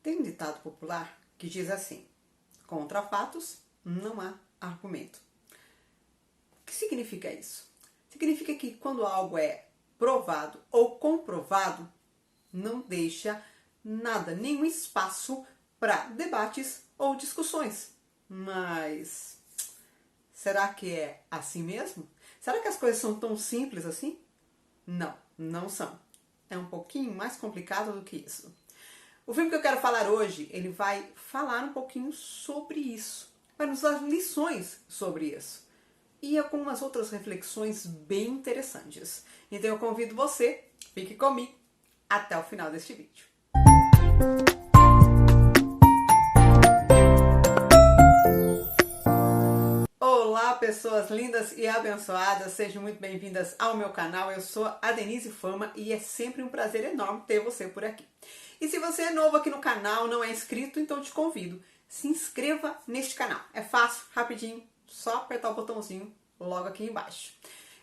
Tem um ditado popular que diz assim: contra fatos não há argumento. O que significa isso? Significa que quando algo é provado ou comprovado, não deixa nada, nenhum espaço para debates ou discussões. Mas será que é assim mesmo? Será que as coisas são tão simples assim? Não, não são. É um pouquinho mais complicado do que isso. O filme que eu quero falar hoje, ele vai falar um pouquinho sobre isso. Vai nos dar lições sobre isso. E algumas outras reflexões bem interessantes. Então eu convido você, fique comigo até o final deste vídeo. Olá, pessoas lindas e abençoadas, sejam muito bem-vindas ao meu canal. Eu sou a Denise Fama e é sempre um prazer enorme ter você por aqui. E se você é novo aqui no canal, não é inscrito, então eu te convido, se inscreva neste canal. É fácil, rapidinho, só apertar o botãozinho logo aqui embaixo.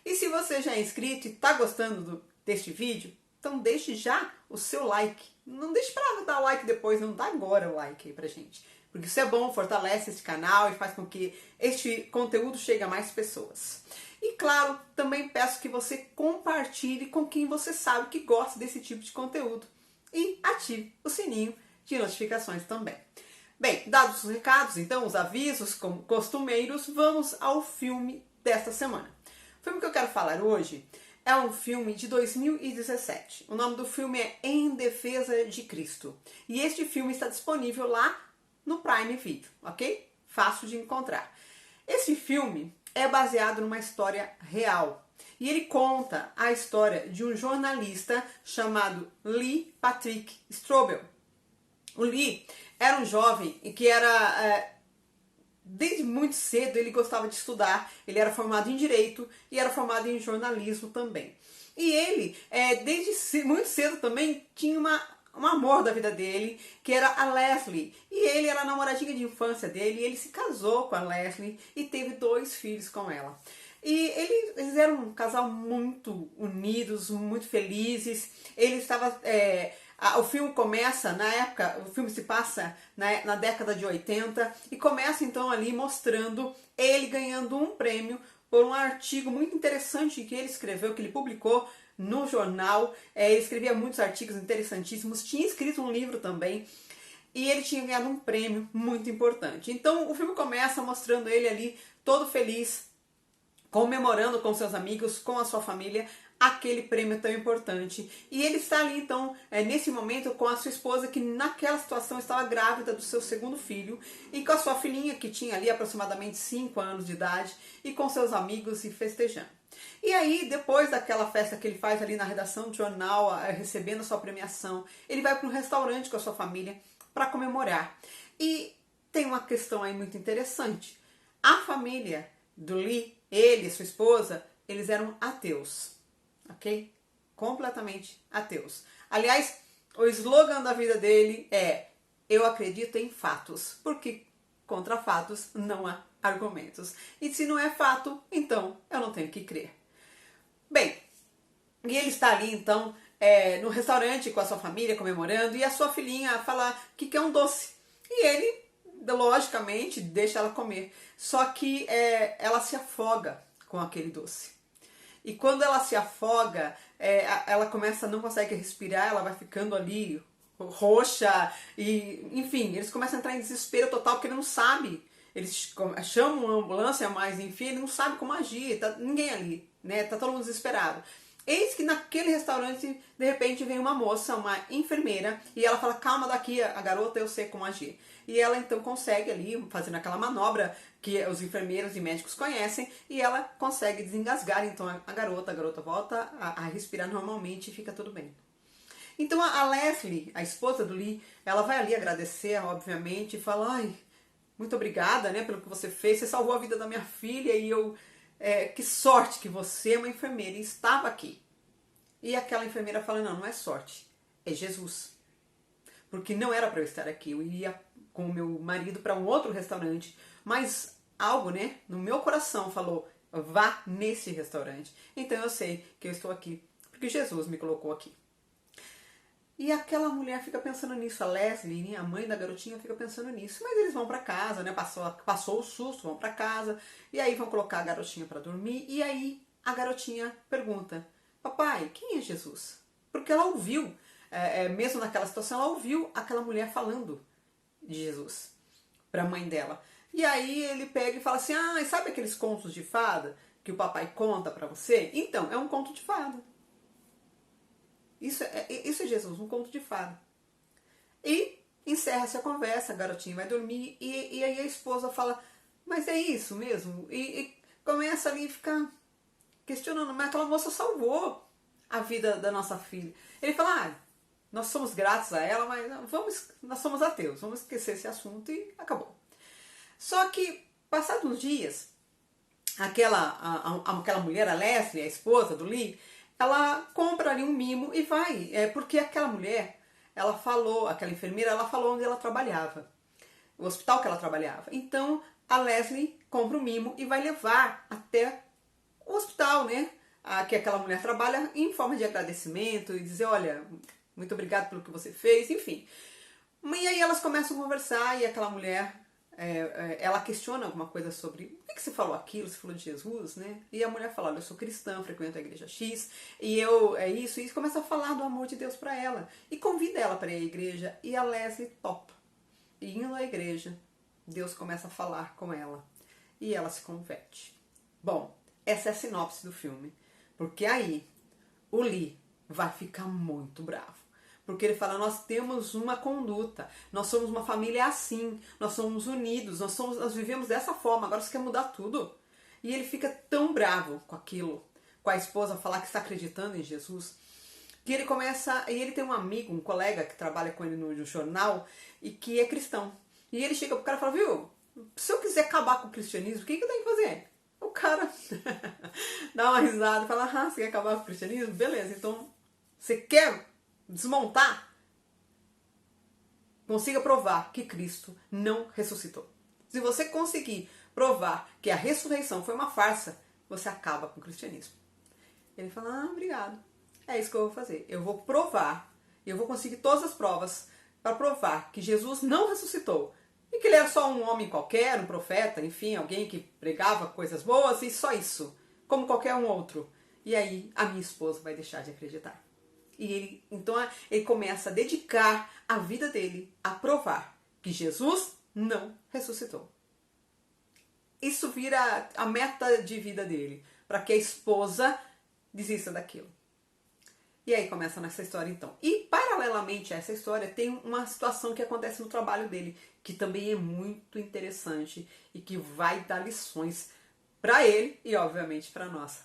E se você já é inscrito e está gostando deste vídeo, então deixe já o seu like. Não deixe para dar o like depois, não dá agora o like aí pra gente. Porque isso é bom, fortalece este canal e faz com que este conteúdo chegue a mais pessoas. E claro, também peço que você compartilhe com quem você sabe que gosta desse tipo de conteúdo. E ative o sininho de notificações também. Bem, dados os recados, então, os avisos como costumeiros, vamos ao filme desta semana. O filme que eu quero falar hoje é um filme de 2017. O nome do filme é Em Defesa de Cristo. E este filme está disponível lá no Prime Video, ok? Fácil de encontrar. Esse filme é baseado numa história real. E ele conta a história de um jornalista chamado Lee Patrick Strobel. O Lee era um jovem que desde muito cedo ele gostava de estudar. Ele era formado em Direito e era formado em Jornalismo também. E ele, desde muito cedo também, tinha um amor da vida dele, que era a Leslie. E ele era a namoradinha de infância dele, e ele se casou com a Leslie e teve 2 filhos com ela. E eles eram um casal muito unidos, muito felizes. Ele estava... o filme começa na época, o filme se passa na década de 80 e começa então ali mostrando ele ganhando um prêmio por um artigo muito interessante que ele escreveu, que ele publicou no jornal. Ele escrevia muitos artigos interessantíssimos, tinha escrito um livro também e ele tinha ganhado um prêmio muito importante. Então o filme começa mostrando ele ali todo feliz, comemorando com seus amigos, com a sua família, aquele prêmio tão importante. E ele está ali, então, nesse momento, com a sua esposa, que naquela situação estava grávida do seu 2º filho, e com a sua filhinha, que tinha ali aproximadamente 5 anos de idade, e com seus amigos e festejando. E aí, depois daquela festa que ele faz ali na redação do jornal, recebendo a sua premiação, ele vai para um restaurante com a sua família para comemorar. E tem uma questão aí muito interessante. A família do Lee, ele e sua esposa, eles eram ateus, ok? Completamente ateus. Aliás, o slogan da vida dele é: eu acredito em fatos, porque contra fatos não há argumentos. E se não é fato, então eu não tenho que crer. Bem, e ele está ali então no restaurante com a sua família comemorando, e a sua filhinha fala que quer um doce. E ele, logicamente, deixa ela comer. Só que ela se afoga com aquele doce. E quando ela se afoga, ela não consegue respirar, ela vai ficando ali roxa, e enfim, eles começam a entrar em desespero total, porque ele não sabe. Eles chamam uma ambulância, mas enfim, ele não sabe como agir, tá ninguém ali, né? Tá todo mundo desesperado. Eis que naquele restaurante, de repente, vem uma moça, uma enfermeira, e ela fala: calma daqui, a garota, eu sei como agir. E ela então consegue ali, fazendo aquela manobra que os enfermeiros e médicos conhecem, e ela consegue desengasgar então a garota volta a respirar normalmente e fica tudo bem. Então a Leslie, a esposa do Lee, ela vai ali agradecer, obviamente, e fala: ai, muito obrigada, né, pelo que você fez, você salvou a vida da minha filha, e que sorte que você é uma enfermeira e estava aqui. E aquela enfermeira fala: não, não é sorte, é Jesus. Porque não era para eu estar aqui, eu ia com o meu marido para um outro restaurante, mas algo, né, no meu coração falou: vá nesse restaurante. Então eu sei que eu estou aqui porque Jesus me colocou aqui. E aquela mulher fica pensando nisso, a Leslie, a mãe da garotinha, fica pensando nisso. Mas eles vão pra casa, né? Passou o susto, vão pra casa. E aí vão colocar a garotinha pra dormir. E aí a garotinha pergunta: papai, quem é Jesus? Porque ela ouviu, mesmo naquela situação, ela ouviu aquela mulher falando de Jesus pra mãe dela. E aí ele pega e fala assim: ah, sabe aqueles contos de fada que o papai conta pra você? Então, é um conto de fada. Isso é Jesus, um conto de fada. E encerra-se a conversa, a garotinha vai dormir e aí a esposa fala: mas é isso mesmo? E começa ali a ficar questionando: mas aquela moça salvou a vida da nossa filha. Ele fala: ah, nós somos gratos a ela, mas nós somos ateus, vamos esquecer esse assunto e acabou. Só que, passados uns dias, aquela mulher, a Leslie, a esposa do Lee, ela compra ali um mimo e vai. Porque aquela mulher, aquela enfermeira, ela falou onde ela trabalhava, o hospital que ela trabalhava. Então, a Leslie compra um mimo e vai levar até o hospital, né? Que aquela mulher trabalha, em forma de agradecimento e dizer: olha, muito obrigado pelo que você fez, enfim. E aí elas começam a conversar e aquela mulher, ela questiona alguma coisa sobre: por que você falou aquilo, você falou de Jesus, né? E a mulher fala: olha, eu sou cristã, frequento a igreja X, e eu, isso, e começa a falar do amor de Deus para ela. E convida ela para ir à igreja, e a Leslie topa. E indo à igreja, Deus começa a falar com ela, e ela se converte. Bom, essa é a sinopse do filme. Porque aí, o Lee vai ficar muito bravo. Porque ele fala: nós temos uma conduta, nós somos uma família assim, nós somos unidos, nós vivemos dessa forma, agora você quer mudar tudo? E ele fica tão bravo com aquilo, com a esposa falar que está acreditando em Jesus, que ele começa, e ele tem um amigo, um colega que trabalha com ele no jornal e que é cristão. E ele chega pro cara e fala: viu, se eu quiser acabar com o cristianismo, o que eu tenho que fazer? O cara dá uma risada e fala: ah, você quer acabar com o cristianismo? Beleza, então você quer desmontar? Consiga provar que Cristo não ressuscitou. Se você conseguir provar que a ressurreição foi uma farsa, você acaba com o cristianismo. Ele fala: ah, obrigado. É isso que eu vou fazer. Eu vou provar, eu vou conseguir todas as provas para provar que Jesus não ressuscitou. E que ele era só um homem qualquer, um profeta, enfim, alguém que pregava coisas boas e só isso. Como qualquer um outro. E aí a minha esposa vai deixar de acreditar. E então ele começa a dedicar a vida dele a provar que Jesus não ressuscitou. Isso vira a meta de vida dele, para que a esposa desista daquilo. E aí começa nessa história então. E paralelamente a essa história tem uma situação que acontece no trabalho dele, que também é muito interessante e que vai dar lições para ele e obviamente para nós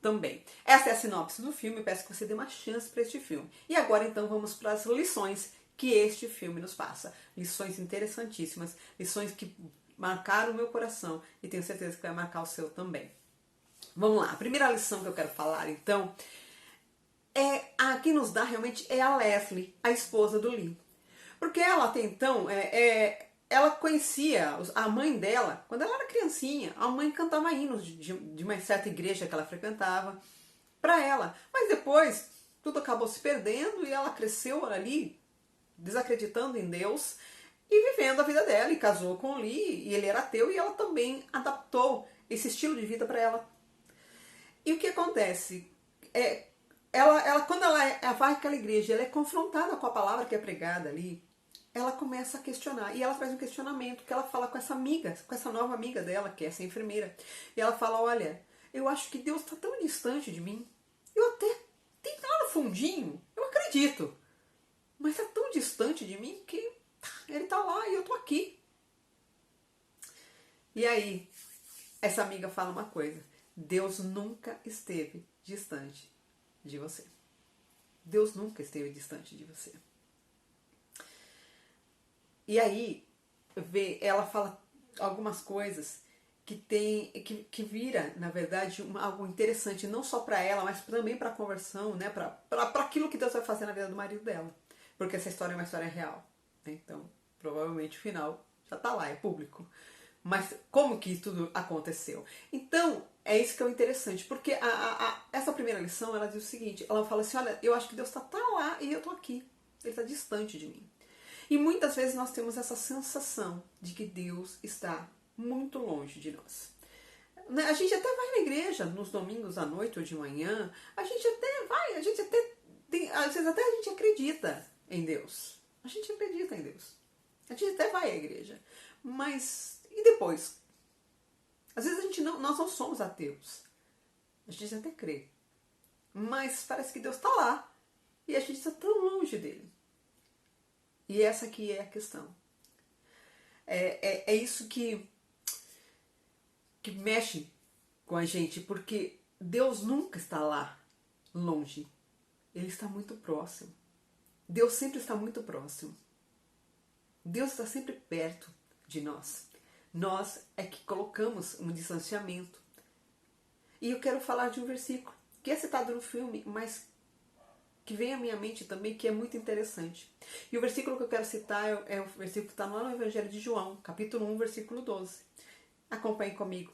também. Essa é a sinopse do filme, peço que você dê uma chance para este filme. E agora então vamos para as lições que este filme nos passa. Lições interessantíssimas, lições que marcaram o meu coração e tenho certeza que vai marcar o seu também. Vamos lá, a primeira lição que eu quero falar então a que nos dá realmente é a Leslie, a esposa do Lee. Porque ela até então, ela conhecia a mãe dela, quando ela era criancinha, a mãe cantava hinos de uma certa igreja que ela frequentava para ela. Mas depois, tudo acabou se perdendo e ela cresceu ali, desacreditando em Deus e vivendo a vida dela. E casou com o Lee, e ele era ateu, e ela também adaptou esse estilo de vida para ela. E o que acontece? Quando ela vai àquela igreja, ela é confrontada com a palavra que é pregada ali, ela começa a questionar. E ela faz um questionamento que ela fala com essa amiga, com essa nova amiga dela, que é essa enfermeira. E ela fala: olha, eu acho que Deus está tão distante de mim. Eu até tenho lá no fundinho, eu acredito. Mas está tão distante de mim que ele está lá e eu tô aqui. E aí, essa amiga fala uma coisa: Deus nunca esteve distante de você. Deus nunca esteve distante de você. E aí, ela fala algumas coisas que vira, na verdade, algo interessante, não só para ela, mas também para a conversão, né? Para aquilo que Deus vai fazer na vida do marido dela. Porque essa história é uma história real. Né? Então, provavelmente o final já está lá, é público. Mas como que tudo aconteceu? Então, é isso que é o interessante, porque essa primeira lição, ela diz o seguinte, ela fala assim: olha, eu acho que Deus tá lá e eu tô aqui. Ele está distante de mim. E muitas vezes nós temos essa sensação de que Deus está muito longe de nós. A gente até vai na igreja nos domingos à noite ou de manhã, a gente até vai, a gente até tem, às vezes até a gente acredita em Deus. A gente acredita em Deus. A gente até vai à igreja. Mas e depois? Às vezes nós não somos ateus. A gente até crê. Mas parece que Deus está lá. E a gente está tão longe dele. E essa aqui é a questão. É isso que mexe com a gente, porque Deus nunca está lá, longe. Ele está muito próximo. Deus sempre está muito próximo. Deus está sempre perto de nós. Nós é que colocamos um distanciamento. E eu quero falar de um versículo que é citado no filme, mas que vem à minha mente também, que é muito interessante. E o versículo que eu quero citar é o versículo que está lá no Evangelho de João, capítulo 1, versículo 12. Acompanhe comigo.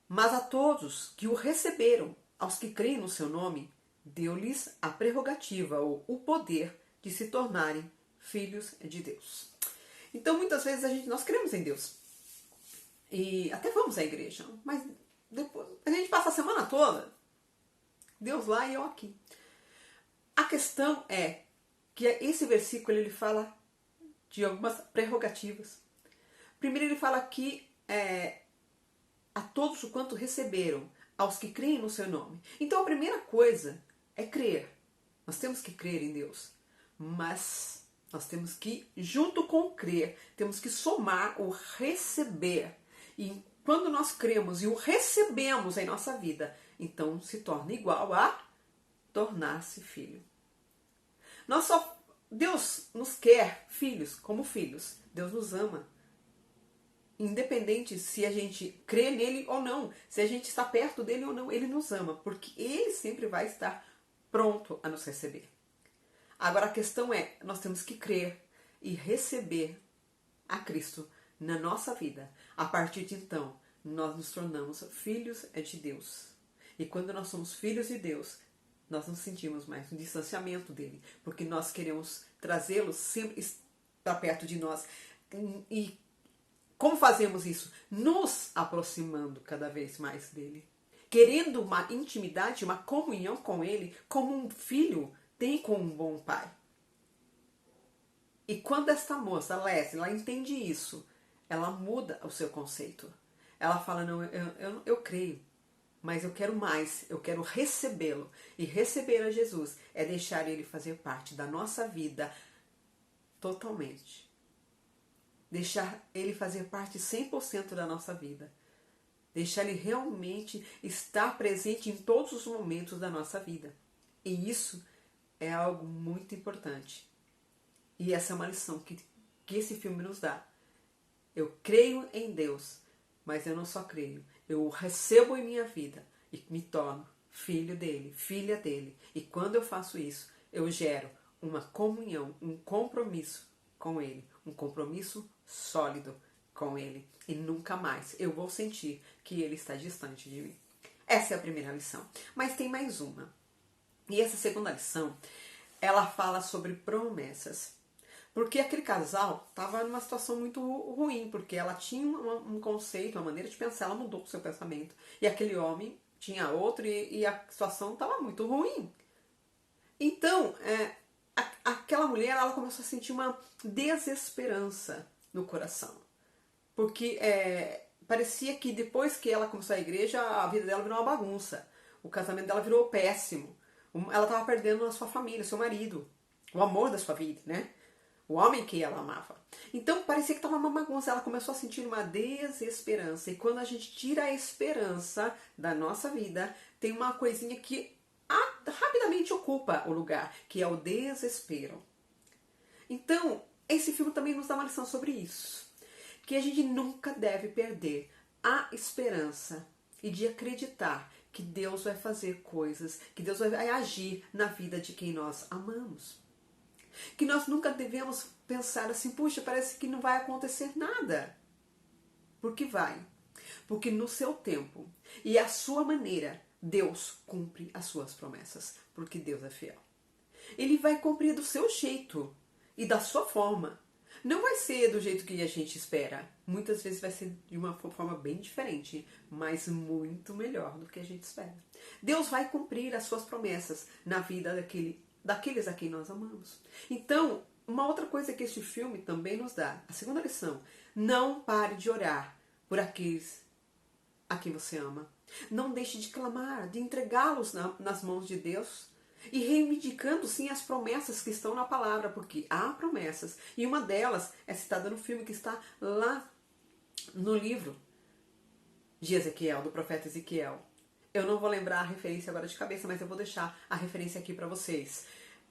Mas a todos que o receberam, aos que creem no seu nome, deu-lhes a prerrogativa ou o poder de se tornarem filhos de Deus. Então muitas vezes nós cremos em Deus. E até vamos à igreja, mas depois a gente passa a semana toda, Deus lá e eu aqui. A questão é que esse versículo ele fala de algumas prerrogativas. Primeiro ele fala que a todos o quanto receberam, aos que creem no seu nome. Então a primeira coisa é crer. Nós temos que crer em Deus. Mas nós temos que, junto com o crer, temos que somar o receber. E quando nós cremos e o recebemos em nossa vida, então se torna igual a tornar-se filho. Deus nos quer filhos como filhos. Deus nos ama. Independente se a gente crê nele ou não, se a gente está perto dele ou não, ele nos ama, porque ele sempre vai estar pronto a nos receber. Agora a questão é, nós temos que crer e receber a Cristo na nossa vida. A partir de então, nós nos tornamos filhos de Deus. E quando nós somos filhos de Deus, nós não sentimos mais um distanciamento dele, porque nós queremos trazê-lo sempre para perto de nós. E como fazemos isso? Nos aproximando cada vez mais dele. Querendo uma intimidade, uma comunhão com ele, como um filho tem com um bom pai. E quando esta moça, Leslie, ela entende isso, ela muda o seu conceito. Ela fala, não, eu creio, mas eu quero mais, eu quero recebê-lo. E receber a Jesus é deixar ele fazer parte da nossa vida totalmente. Deixar ele fazer parte 100% da nossa vida. Deixar ele realmente estar presente em todos os momentos da nossa vida. E isso é algo muito importante. E essa é uma lição que esse filme nos dá. Eu creio em Deus, mas eu não só creio. Eu o recebo em minha vida e me torno filho dele, filha dele. E quando eu faço isso, eu gero uma comunhão, um compromisso com ele. Um compromisso sólido com ele. E nunca mais eu vou sentir que ele está distante de mim. Essa é a primeira lição. Mas tem mais uma. E essa segunda lição, ela fala sobre promessas. Porque aquele casal estava numa situação muito ruim, porque ela tinha um conceito, uma maneira de pensar, ela mudou o seu pensamento. E aquele homem tinha outro e a situação estava muito ruim. Então, aquela mulher, ela começou a sentir uma desesperança no coração. Porque parecia que depois que ela começou a igreja, a vida dela virou uma bagunça. O casamento dela virou péssimo. Ela estava perdendo a sua família, seu marido, o amor da sua vida, né? O homem que ela amava. Então parecia que estava uma bagunça. Ela começou a sentir uma desesperança. E quando a gente tira a esperança da nossa vida, tem uma coisinha que rapidamente ocupa o lugar, que é o desespero. Então, esse filme também nos dá uma lição sobre isso. Que a gente nunca deve perder a esperança e de acreditar que Deus vai fazer coisas, que Deus vai agir na vida de quem nós amamos. Que nós nunca devemos pensar assim, puxa, parece que não vai acontecer nada. Porque vai. Porque no seu tempo e à sua maneira, Deus cumpre as suas promessas. Porque Deus é fiel. Ele vai cumprir do seu jeito e da sua forma. Não vai ser do jeito que a gente espera. Muitas vezes vai ser de uma forma bem diferente, mas muito melhor do que a gente espera. Deus vai cumprir as suas promessas na vida daqueles a quem nós amamos. Então, uma outra coisa que este filme também nos dá, a segunda lição: não pare de orar por aqueles a quem você ama. Não deixe de clamar, de entregá-los nas mãos de Deus e reivindicando sim as promessas que estão na palavra, porque há promessas e uma delas é citada no filme que está lá no livro de Ezequiel, do profeta Ezequiel. Eu não vou lembrar a referência agora de cabeça, mas eu vou deixar a referência aqui para vocês.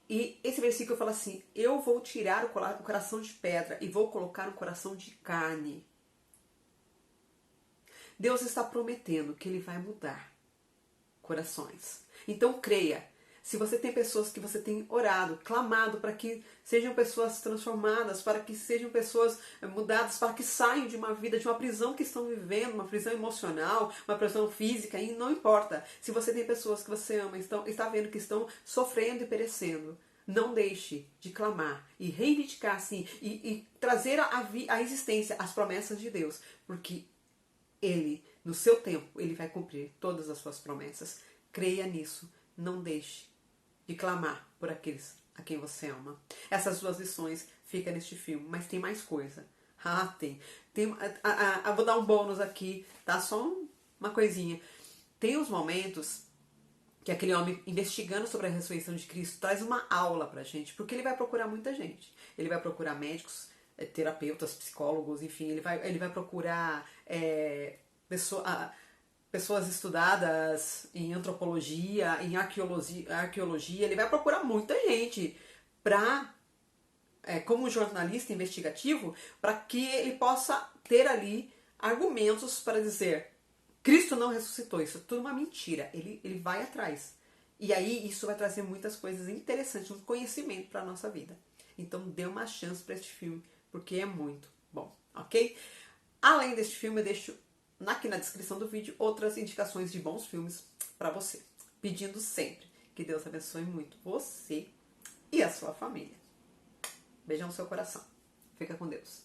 E esse versículo fala assim: eu vou tirar o coração de pedra e vou colocar um coração de carne. Deus está prometendo que Ele vai mudar corações. Então creia. Se você tem pessoas que você tem orado, clamado para que sejam pessoas transformadas, para que sejam pessoas mudadas, para que saiam de uma vida, de uma prisão que estão vivendo, uma prisão emocional, uma prisão física, e não importa. Se você tem pessoas que você ama, está vendo que estão sofrendo e perecendo, não deixe de clamar e reivindicar assim, e trazer à existência as promessas de Deus, porque Ele, no seu tempo, Ele vai cumprir todas as suas promessas. Creia nisso. Não deixe de clamar por aqueles a quem você ama. Essas duas lições ficam neste filme, mas tem mais coisa. Vou dar um bônus aqui, tá? Só uma coisinha. Tem os momentos que aquele homem, investigando sobre a ressurreição de Cristo, traz uma aula pra gente, porque ele vai procurar muita gente. Ele vai procurar médicos, terapeutas, psicólogos, enfim, ele vai procurar pessoas estudadas em antropologia, em arqueologia, ele vai procurar muita gente como um jornalista investigativo, para que ele possa ter ali argumentos para dizer: Cristo não ressuscitou, isso é tudo uma mentira. Ele vai atrás. E aí isso vai trazer muitas coisas interessantes, um conhecimento para a nossa vida. Então dê uma chance para este filme, porque é muito bom, ok? Além deste filme, eu deixo aqui na descrição do vídeo outras indicações de bons filmes para você. Pedindo sempre que Deus abençoe muito você e a sua família. Beijão no seu coração. Fica com Deus.